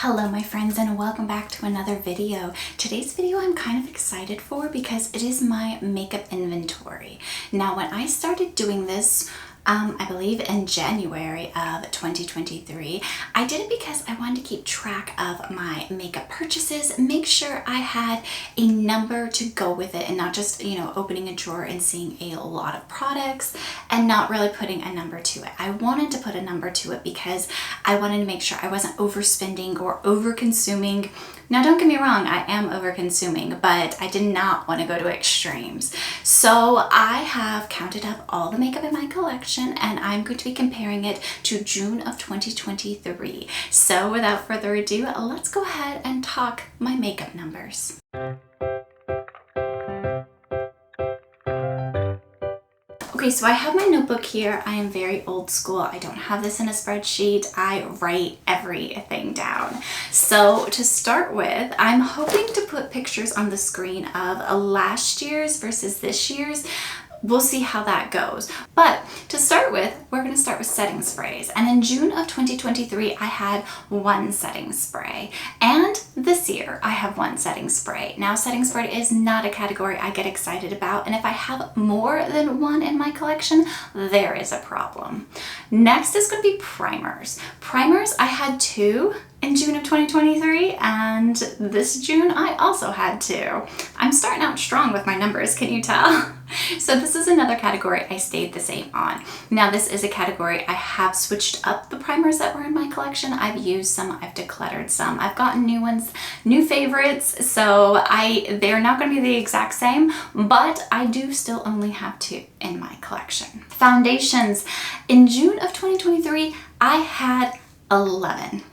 Hello my friends, and welcome back to another video. Today's video I'm kind of excited for because it is my makeup inventory. Now when I started doing this, I believe in January of 2023, I did it because I wanted to keep track of my makeup purchases, make sure I had a number to go with it and not just, opening a drawer and seeing a lot of products and not really putting a number to it. I wanted to put a number to it because I wanted to make sure I wasn't overspending or over-consuming. Now don't get me wrong, I am over-consuming, but I did not want to go to extremes. So I have counted up all the makeup in my collection and I'm going to be comparing it to June of 2023. So without further ado, let's go ahead and talk my makeup numbers. Okay, so I have my notebook here. I am very old school. I don't have this in a spreadsheet. I write everything down. So to start with, I'm hoping to put pictures on the screen of last year's versus this year's. We'll see how that goes. But to start with, we're going to start with setting sprays. And in June of 2023, I had one setting spray. And this year, I have one setting spray. Now, setting spray is not a category I get excited about. And if I have more than one in my collection, there is a problem. Next is going to be primers. Primers, I had two in June of 2023, and this June I also had two. I'm starting out strong with my numbers, can you tell? So this is another category I stayed the same on. Now this is a category I have switched up the primers that were in my collection. I've used some, I've decluttered some, I've gotten new ones, new favorites, so they're not going to be the exact same, but I do still only have two in my collection. Foundations. In June of 2023, I had 11.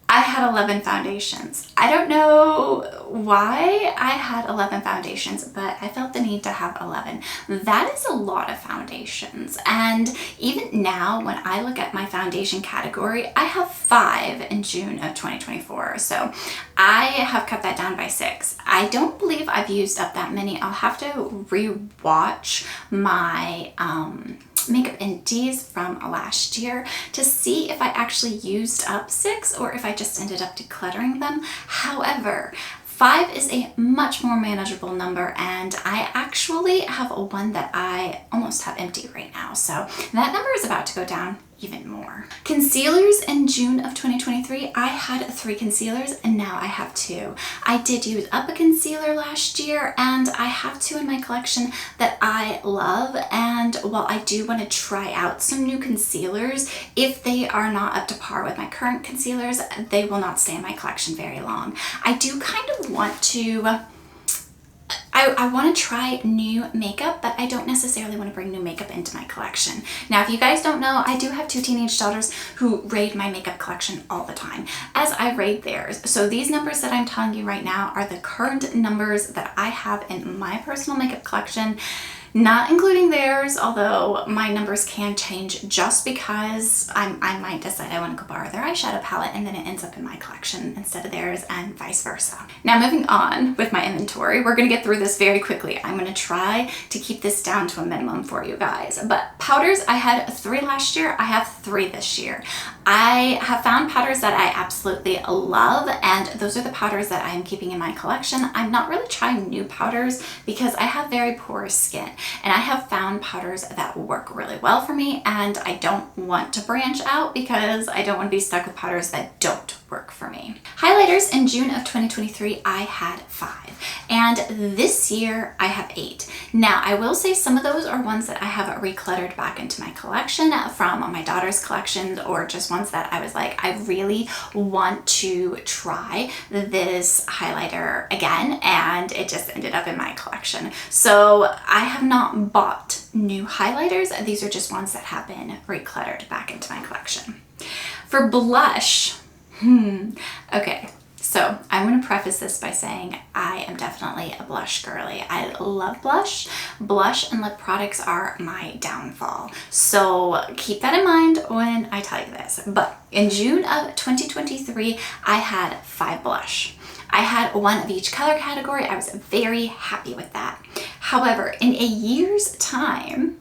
I had 11 foundations. I don't know why I had 11 foundations, but I felt the need to have 11. That is a lot of foundations. And even now, when I look at my foundation category, I have 5 in June of 2024. So I have cut that down by 6. I don't believe I've used up that many. I'll have to re-watch my makeup indies from last year to see if I actually used up 6 or if I just ended up decluttering them. However, 5 is a much more manageable number, and I actually have one that I almost have empty right now. So that number is about to go down even more. Concealers in June of 2023, I had 3 concealers and now I have 2. I did use up a concealer last year and I have 2 in my collection that I love, and while I do want to try out some new concealers, if they are not up to par with my current concealers, they will not stay in my collection very long. I do kind of want to I want to try new makeup, but I don't necessarily want to bring new makeup into my collection. Now, if you guys don't know, I do have 2 teenage daughters who raid my makeup collection all the time, as I raid theirs. So these numbers that I'm telling you right now are the current numbers that I have in my personal makeup collection, not including theirs, although my numbers can change just because I might decide I want to go borrow their eyeshadow palette and then it ends up in my collection instead of theirs, and vice versa. Now moving on with my inventory, we're going to get through this very quickly. I'm going to try to keep this down to a minimum for you guys. But powders, I had 3 last year, I have 3 this year. I have found powders that I absolutely love, and those are the powders that I am keeping in my collection. I'm not really trying new powders because I have very porous skin. And I have found powders that work really well for me, and I don't want to branch out because I don't want to be stuck with powders that don't work for me. Highlighters in June of 2023, I had 5, and this year I have 8. Now, I will say some of those are ones that I have recluttered back into my collection from my daughter's collections, or just ones that I was like, I really want to try this highlighter again, and it just ended up in my collection. So I have not bought new highlighters. These are just ones that have been recluttered back into my collection. For blush, okay, so I'm going to preface this by saying I am definitely a blush girly. I love blush. Blush and lip products are my downfall. So keep that in mind when I tell you this. But in June of 2023, I had 5 blush. I had 1 of each color category. I was very happy with that. However, in a year's time,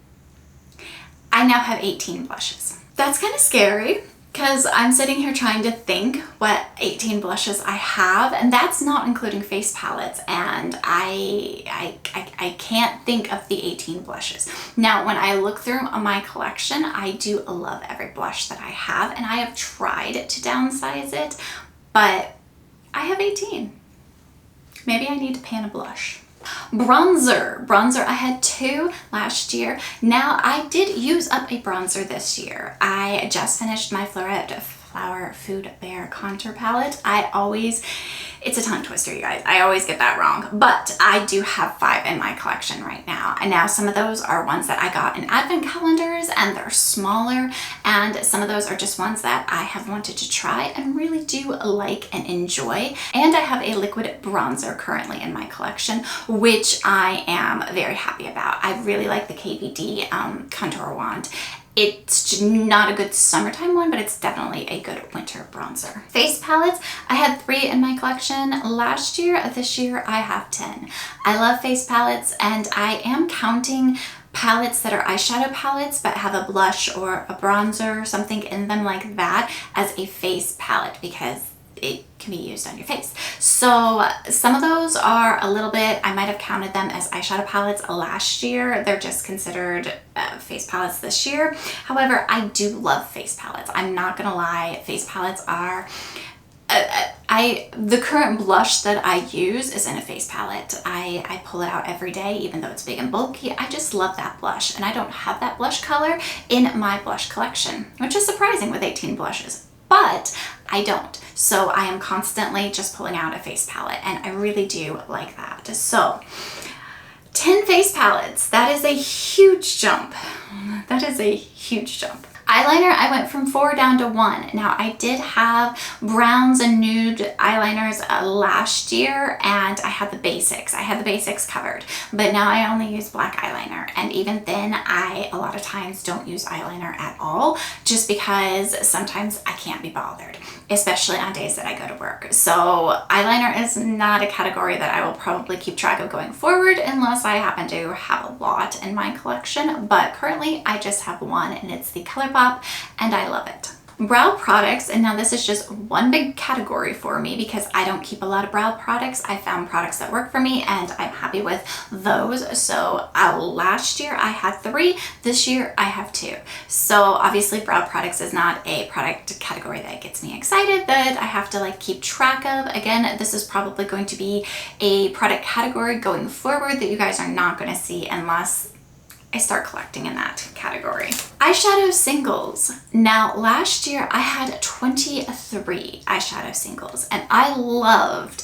I now have 18 blushes. That's kind of scary. because I'm sitting here trying to think what 18 blushes I have, and that's not including face palettes, and I can't think of the 18 blushes. Now, when I look through my collection, I do love every blush that I have, and I have tried to downsize it, but I have 18. Maybe I need to pan a blush. Bronzer. I had 2 last year. Now, I did use up a bronzer this year. I just finished my Flower Food Bear contour palette. It's a tongue twister, you guys. I always get that wrong, but I do have 5 in my collection right now. And now some of those are ones that I got in advent calendars, and they're smaller, and some of those are just ones that I have wanted to try and really do like and enjoy. And I have a liquid bronzer currently in my collection, which I am very happy about. I really like the KVD contour wand. It's not a good summertime one, but it's definitely a good winter bronzer. Face palettes, I had 3 in my collection last year. This year I have 10. I love face palettes, and I am counting palettes that are eyeshadow palettes but have a blush or a bronzer or something in them like that as a face palette, because it can be used on your face. So some of those are a little bit, I might have counted them as eyeshadow palettes last year. They're just considered face palettes this year. However, I do love face palettes. I'm not gonna lie, face palettes are, the current blush that I use is in a face palette. I pull it out every day, even though it's big and bulky. I just love that blush, and I don't have that blush color in my blush collection, which is surprising with 18 blushes. But I don't. So I am constantly just pulling out a face palette, and I really do like that. So 10 face palettes, that is a huge jump. That is a huge jump. Eyeliner, I went from 4 down to 1. Now, I did have browns and nude eyeliners last year, and I had the basics. I had the basics covered, but now I only use black eyeliner. And even then, I a lot of times don't use eyeliner at all, just because sometimes I can't be bothered, especially on days that I go to work. So eyeliner is not a category that I will probably keep track of going forward unless I happen to have a lot in my collection. But currently, I just have 1, and it's the ColourPop, and I love it. Brow products, and now this is just one big category for me because I don't keep a lot of brow products. I found products that work for me, and I'm happy with those. So last year I had 3, this year I have 2. So obviously brow products is not a product category that gets me excited, that I have to like keep track of. Again, this is probably going to be a product category going forward that you guys are not going to see unless I start collecting in that category. Eyeshadow singles. Now, last year I had 23 eyeshadow singles, and I loved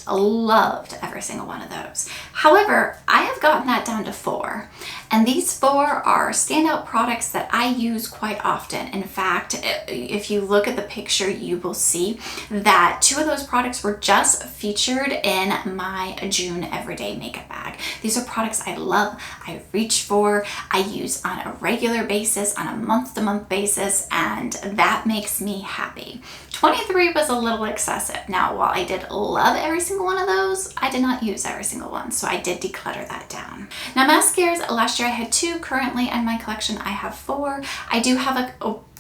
every single one of those. However, I have gotten that down to 4, and these 4 are standout products that I use quite often. In fact, if you look at the picture, you will see that 2 of those products were just featured in my June everyday makeup bag. These are products I love, I reach for, I use on a regular basis, on a month-to-month basis, and that makes me happy. 23 was a little excessive. Now, while I did love every single one of those, I did not use every single one, so I did declutter that down. Now, mascaras, last year I had 2. Currently in my collection, I have 4. I do have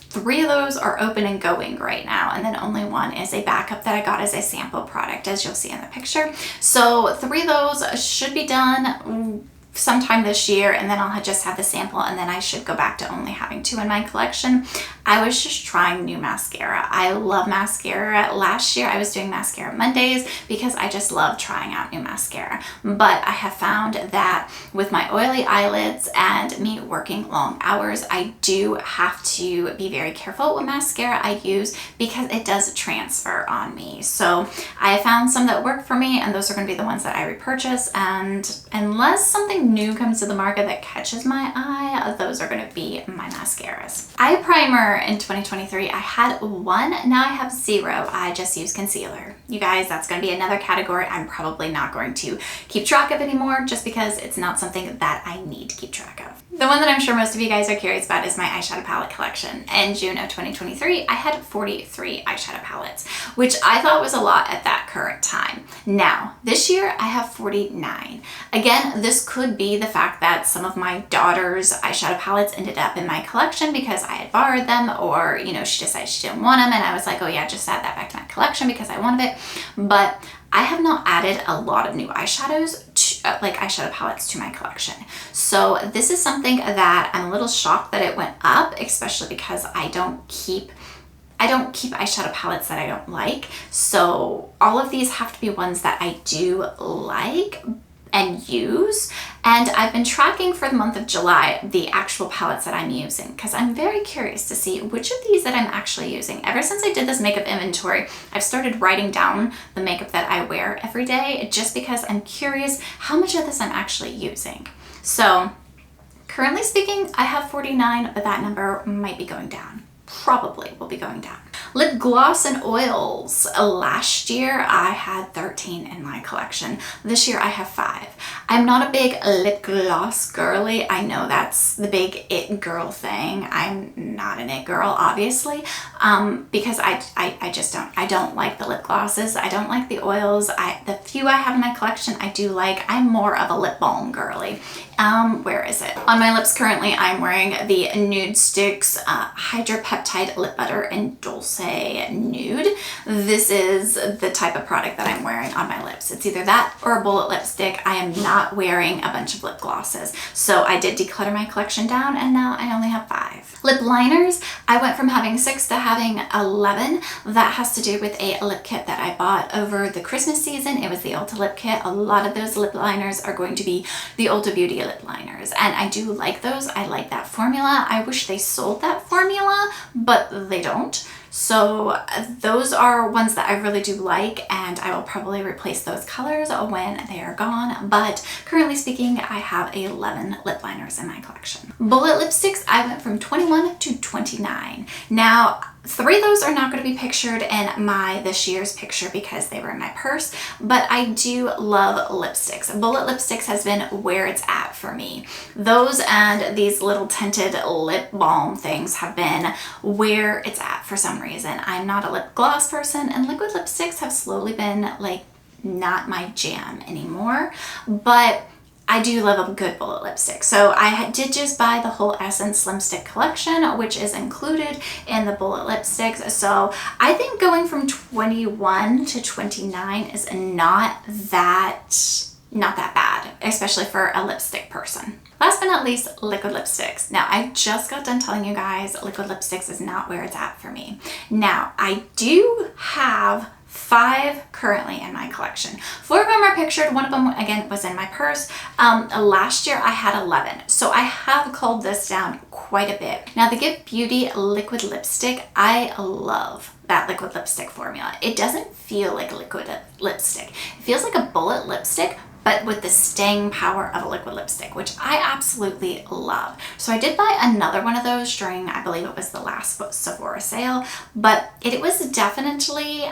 3 of those are open and going right now, and then only 1 is a backup that I got as a sample product, as you'll see in the picture. So 3 of those should be done sometime this year, and then I'll just have the sample, and then I should go back to only having 2 in my collection. I was just trying new mascara. I love mascara. Last year I was doing mascara Mondays because I just love trying out new mascara. But I have found that with my oily eyelids and me working long hours, I do have to be very careful what mascara I use because it does transfer on me. So I found some that work for me, and those are going to be the ones that I repurchase. And unless something new comes to the market that catches my eye, those are going to be my mascaras. Eye primer in 2023, I had 1, now I have 0. I just use concealer. You guys, that's going to be another category I'm probably not going to keep track of anymore, just because it's not something that I need to keep track of. The one that I'm sure most of you guys are curious about is my eyeshadow palette collection. In June of 2023, I had 43 eyeshadow palettes, which I thought was a lot at that current time. Now, this year I have 49. Again, this could be the fact that some of my daughter's eyeshadow palettes ended up in my collection because I had borrowed them, or, you know, she decided she didn't want them and I was like, oh yeah, just add that back to my collection because I wanted it. But I have not added a lot of new eyeshadows, like eyeshadow palettes, to my collection. So this is something that I'm a little shocked that it went up, especially because I don't keep eyeshadow palettes that I don't like. So all of these have to be ones that I do like and use. And I've been tracking for the month of July the actual palettes that I'm using because I'm very curious to see which of these that I'm actually using. Ever since I did this makeup inventory, I've started writing down the makeup that I wear every day just because I'm curious how much of this I'm actually using. So currently speaking, I have 49, but that number might be going down. Probably will be going down. Lip gloss and oils. Last year I had 13 in my collection. This year I have 5. I'm not a big lip gloss girly. I know that's the big it girl thing. I'm not an it girl, obviously, because I don't like the lip glosses. I don't like the oils. The few I have in my collection I do like. I'm more of a lip balm girly. Where is it? On my lips currently, I'm wearing the Nude Sticks Hydropeptide Lip Butter in Dulce Nude. This is the type of product that I'm wearing on my lips. It's either that or a bullet lipstick. I am not wearing a bunch of lip glosses. So I did declutter my collection down and now I only have 5. Lip liners, I went from having 6 to having 11. That has to do with a lip kit that I bought over the Christmas season. It was the Ulta lip kit. A lot of those lip liners are going to be the Ulta Beauty lip liners, and I do like those. I like that formula. I wish they sold that formula, but they don't. So those are ones that I really do like, and I will probably replace those colors when they are gone. But currently speaking, I have 11 lip liners in my collection. Bullet lipsticks, I went from 21 to 29. Now, 3 of those are not going to be pictured in my this year's picture because they were in my purse, but I do love lipsticks. Bullet lipsticks has been where it's at for me. Those and these little tinted lip balm things have been where it's at for some reason. I'm not a lip gloss person, and liquid lipsticks have slowly been like not my jam anymore, but I do love a good bullet lipstick. So I did just buy the whole Essence Slim Stick collection, which is included in the bullet lipsticks. So I think going from 21 to 29 is not that bad, especially for a lipstick person. Last but not least, liquid lipsticks. Now, I just got done telling you guys liquid lipsticks is not where it's at for me. Now, I do have 5 currently in my collection. 4 of them are pictured. One of them, again, was in my purse. Last year I had 11. So I have culled this down quite a bit. Now, the Give Beauty liquid lipstick, I love that liquid lipstick formula. It doesn't feel like a liquid lipstick. It feels like a bullet lipstick, but with the staying power of a liquid lipstick, which I absolutely love. So I did buy another one of those during, I believe it was the last Sephora sale, but it was definitely,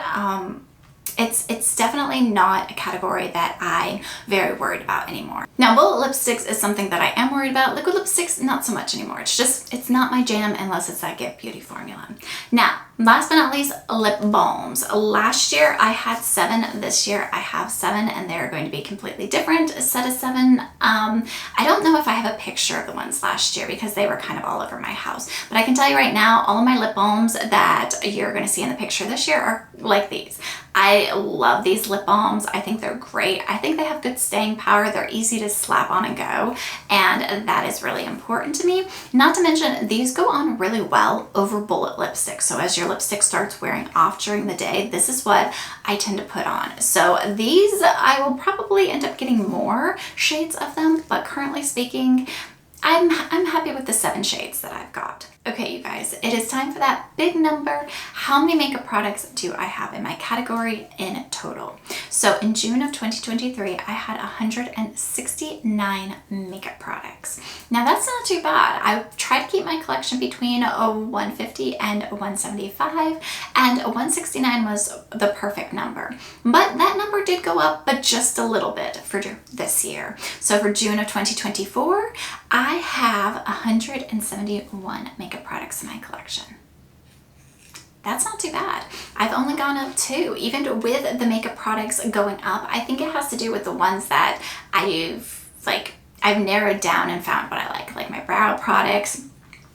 it's definitely not a category that I'm very worried about anymore. Now, bullet lipsticks is something that I am worried about. Liquid lipsticks, not so much anymore. It's not my jam unless it's that Give Beauty formula. Now, last but not least, lip balms. Last year I had 7. This year I have 7, and they're going to be completely different. A set of 7. I don't know if I have a picture of the ones last year because they were kind of all over my house. But I can tell you right now, all of my lip balms that you're going to see in the picture this year are like these. I love these lip balms. I think they're great. I think they have good staying power. They're easy to slap on and go, and that is really important to me. Not to mention, these go on really well over bullet lipstick. So as your lipstick starts wearing off during the day, this is what I tend to put on. So these, I will probably end up getting more shades of them, but currently speaking, I'm happy with the 7 shades that I've got. Okay, you guys, it is time for that big number. How many makeup products do I have in my category in total? So in June of 2023, I had 169 makeup products. Now that's not too bad. I try to keep my collection between 150 and 175, and 169 was the perfect number. But that number did go up, but just a little bit for this year. So for June of 2024, I have 171 makeup products in my collection. that's not too bad. I've only gone up 2, even with the makeup products going up. I think it has to do with the ones that I've narrowed down and found what I like my brow products,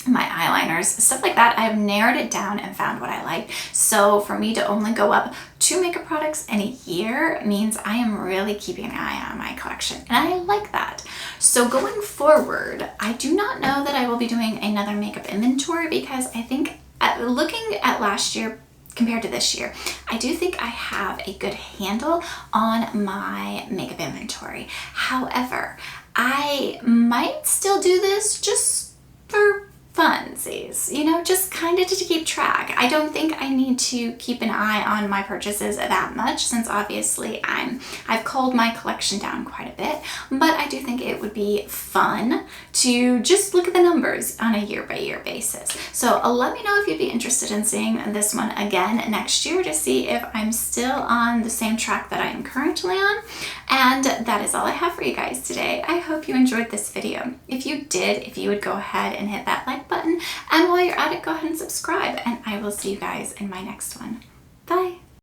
my eyeliners, stuff like that. I've narrowed it down and found what I like. So for me to only go up 2 makeup products in a year means I am really keeping an eye on my collection, and I like that. So going forward, I do not know that I will be doing another makeup inventory, because I think looking at last year compared to this year, I do think I have a good handle on my makeup inventory. However, I might still do this just for funsies, just kind of to keep track. I don't think I need to keep an eye on my purchases that much, since obviously I've culled my collection down quite a bit, but I do think it would be fun to just look at the numbers on a year-by-year basis. So let me know if you'd be interested in seeing this one again next year, to see if I'm still on the same track that I am currently on. And that is all I have for you guys today. I hope you enjoyed this video. If you did, if you would go ahead and hit that like button, and while you're at it, go ahead and subscribe, and I will see you guys in my next one. Bye.